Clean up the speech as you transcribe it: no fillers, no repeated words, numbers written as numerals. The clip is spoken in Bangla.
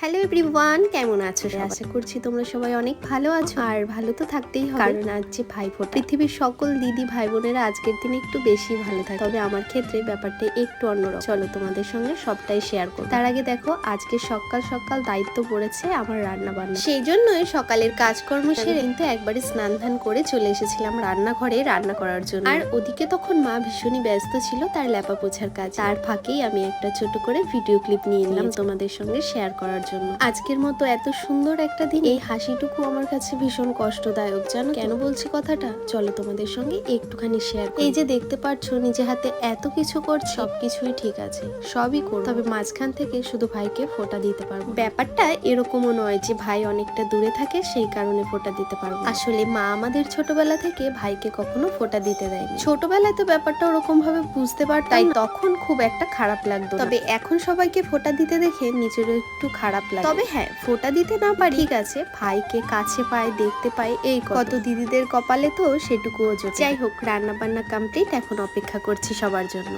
হ্যালো এভরিওয়ান, কেমন আছো? আশা করছি তোমরা সবাই অনেক ভালো আছো, আর ভালো তো থাকতেই হবে, কারণ আজ যে ভাইফোঁটা। পৃথিবীর সকল দিদি ভাই বোনেরা আজকের দিনে একটু বেশি ভালো থাকে, তবে আমার ক্ষেত্রে ব্যাপারটা একটু অন্যরকম। চলো তোমাদের সঙ্গে সবটাই শেয়ার করব। তার আগে দেখো, আজকে সকাল সকাল দায়িত্ব পড়েছে আমার রান্না বান্না, সেই জন্যই সকালের কাজকর্ম সেরে কিন্তু একবারে স্নান ধান করে চলে এসেছিলাম রান্নাঘরে রান্না করার জন্য। আর ওদিকে তখন মা ভীষণই ব্যস্ত ছিল তার ল্যাপা পোছার কাজ। তার ফাঁকেই আমি একটা ছোট করে ভিডিও ক্লিপ নিয়ে নিলাম তোমাদের সঙ্গে শেয়ার করার জন্য। আজকের মতো এত সুন্দর একটা দিন, এই হাসিটুকু আমার কাছে ভীষণ কষ্টদায়ক, জানো কেন বলছি কথাটা? চলো তোমাদের সঙ্গে একটুখানি শেয়ার। এই যে দেখতে পাচ্ছ নিজে হাতে এত কিছু করছি, সবকিছুই ঠিক আছে, সবই করব, তবে মাঝখান থেকে শুধু ভাইকে ফোঁটা দিতে পারবো। ব্যাপারটা এরকমও নয় যে ভাই অনেকটা দূরে থাকে সেই কারণে ফোঁটা দিতে পারবো। আসলে মা আমাদের ছোটবেলা থেকে ভাইকে কখনো ফোঁটা দিতে দেয়নি। ছোটবেলায় তো ব্যাপারটা ওরকম ভাবে বুঝতে পারতাম, তাই তখন খুব একটা খারাপ লাগতো, তবে এখন সবাইকে ফোঁটা দিতে দেখে নিজেরও একটু খারাপ লাগে। তবে হ্যাঁ, ফোঁটা দিতে না পারি ঠিক আছে, ভাইকে কাছে পাই, দেখতে পাই, এই কত দিদিদের কপালে তো সেটুকুও জোটে। যাই হোক, রান্না বান্না কমপ্লিট, এখন অপেক্ষা করছি সবার জন্য।